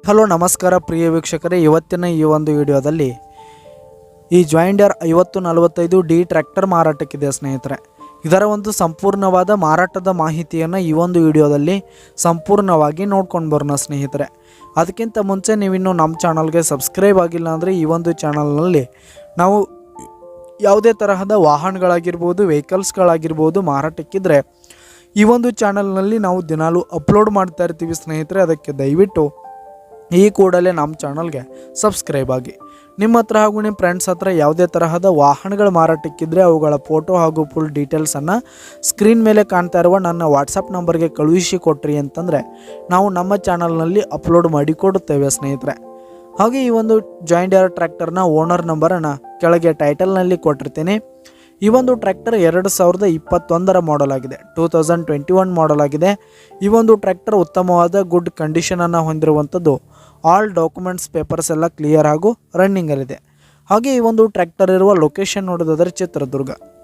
Hello ನಮಸ್ಕಾರ ಪ್ರಿಯ ವೀಕ್ಷಕರೇ, ಇವತ್ತಿನ ಈ ಒಂದು ವಿಡಿಯೋದಲ್ಲಿ ಈ ಜಾಯಿಂಡರ್ 5045D ಟ್ರ್ಯಾಕ್ಟರ್ ಮಾರಾಟಕ್ಕಿದೆ ಸ್ನೇಹಿತರೆ. ಇದರ ಒಂದು ಸಂಪೂರ್ಣವಾದ ಮಾರಾಟದ ಮಾಹಿತಿಯನ್ನು ಈ ಒಂದು ವಿಡಿಯೋದಲ್ಲಿ ಸಂಪೂರ್ಣವಾಗಿ ನೋಡ್ಕೊಂಡು ಬರೋಣ ಸ್ನೇಹಿತರೆ. ಅದಕ್ಕಿಂತ ಮುಂಚೆ ನೀವಿನ್ನೂ ನಮ್ಮ ಚಾನಲ್ಗೆ ಸಬ್ಸ್ಕ್ರೈಬ್ ಆಗಿಲ್ಲ ಅಂದರೆ ಈ ಒಂದು ಚಾನಲ್ನಲ್ಲಿ ನಾವು ಯಾವುದೇ ತರಹದ ವಾಹನಗಳಾಗಿರ್ಬೋದು, ವೆಹಿಕಲ್ಸ್ಗಳಾಗಿರ್ಬೋದು ಮಾರಾಟಕ್ಕಿದ್ರೆ ಈ ಒಂದು ಚಾನಲ್ನಲ್ಲಿ ನಾವು ದಿನಾಲೂ ಅಪ್ಲೋಡ್ ಮಾಡ್ತಾ ಇರ್ತೀವಿ ಸ್ನೇಹಿತರೆ. ಅದಕ್ಕೆ ದಯವಿಟ್ಟು ಈ ಕೂಡಲೇ ನಮ್ಮ ಚಾನಲ್ಗೆ ಸಬ್ಸ್ಕ್ರೈಬ್ ಆಗಿ. ನಿಮ್ಮ ಹತ್ರ ಹಾಗೂ ನಿಮ್ಮ ಫ್ರೆಂಡ್ಸ್ ಹತ್ರ ಯಾವುದೇ ತರಹದ ವಾಹನಗಳ ಮಾರಾಟಕ್ಕಿದ್ರೆ ಅವುಗಳ ಫೋಟೋ ಹಾಗೂ ಫುಲ್ ಡೀಟೇಲ್ಸನ್ನು ಸ್ಕ್ರೀನ್ ಮೇಲೆ ಕಾಣ್ತಾ ಇರುವ ನನ್ನ ವಾಟ್ಸಪ್ ನಂಬರ್ಗೆ ಕಳುಹಿಸಿ ಕೊಟ್ರಿ ಅಂತಂದರೆ ನಾವು ನಮ್ಮ ಚಾನಲ್ನಲ್ಲಿ ಅಪ್ಲೋಡ್ ಮಾಡಿ ಕೊಡುತ್ತೇವೆ ಸ್ನೇಹಿತರೆ. ಹಾಗೆ ಈ ಒಂದು ಜಾಯಿಂಡರ್ ಟ್ರ್ಯಾಕ್ಟರ್ನ ಓನರ್ ನಂಬರನ್ನು ಕೆಳಗೆ ಟೈಟಲ್ನಲ್ಲಿ ಕೊಟ್ಟಿರ್ತೀನಿ. ಈ ಒಂದು ಟ್ರ್ಯಾಕ್ಟರ್ 2021 ಮಾಡಲ್ ಆಗಿದೆ, 2021 ಮಾಡಲ್ ಆಗಿದೆ. ಈ ಒಂದು ಟ್ರ್ಯಾಕ್ಟರ್ ಉತ್ತಮವಾದ ಗುಡ್ ಕಂಡೀಷನನ್ನು ಹೊಂದಿರುವಂಥದ್ದು. ಆಲ್ ಡಾಕ್ಯುಮೆಂಟ್ಸ್ ಪೇಪರ್ಸ್ ಎಲ್ಲ ಕ್ಲಿಯರ್ ಹಾಗೂ ರನ್ನಿಂಗಲ್ಲಿದೆ. ಹಾಗೆ ಈ ಒಂದು ಟ್ರ್ಯಾಕ್ಟರ್ ಇರುವ ಲೊಕೇಶನ್ ನೋಡೋದಾದರೆ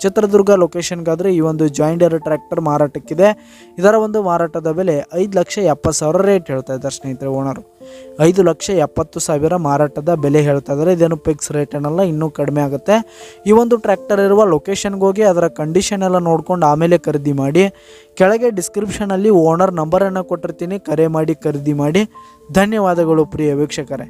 ಚಿತ್ರದುರ್ಗ ಲೊಕೇಶನ್ಗಾದರೆ ಈ ಒಂದು ಜಾಯಿಂಡರ್ ಟ್ರ್ಯಾಕ್ಟರ್ ಮಾರಾಟಕ್ಕಿದೆ. ಇದರ ಒಂದು ಮಾರಾಟದ ಬೆಲೆ 5,70,000 ರೇಟ್ ಹೇಳ್ತಾ ಇದ್ದಾರೆ ಸ್ನೇಹಿತರೆ. ಓನರು 5,70,000 ಮಾರಾಟದ ಬೆಲೆ ಹೇಳ್ತಾ ಇದ್ದಾರೆ. ಇದೇನು ಫಿಕ್ಸ್ ರೇಟ್ ಏನಲ್ಲ, ಇನ್ನೂ ಕಡಿಮೆ ಆಗುತ್ತೆ. ಈ ಒಂದು ಟ್ರ್ಯಾಕ್ಟರ್ ಇರುವ ಲೊಕೇಶನ್ಗೆ ಹೋಗಿ ಅದರ ಕಂಡೀಷನ್ ಎಲ್ಲ ನೋಡ್ಕೊಂಡು ಆಮೇಲೆ ಖರೀದಿ ಮಾಡಿ. ಕೆಳಗೆ ಡಿಸ್ಕ್ರಿಪ್ಷನಲ್ಲಿ ಓನರ್ ನಂಬರನ್ನು ಕೊಟ್ಟಿರ್ತೀನಿ, ಕರೆ ಮಾಡಿ ಖರೀದಿ ಮಾಡಿ. ಧನ್ಯವಾದಗಳು ಪ್ರಿಯ ವೀಕ್ಷಕರೇ.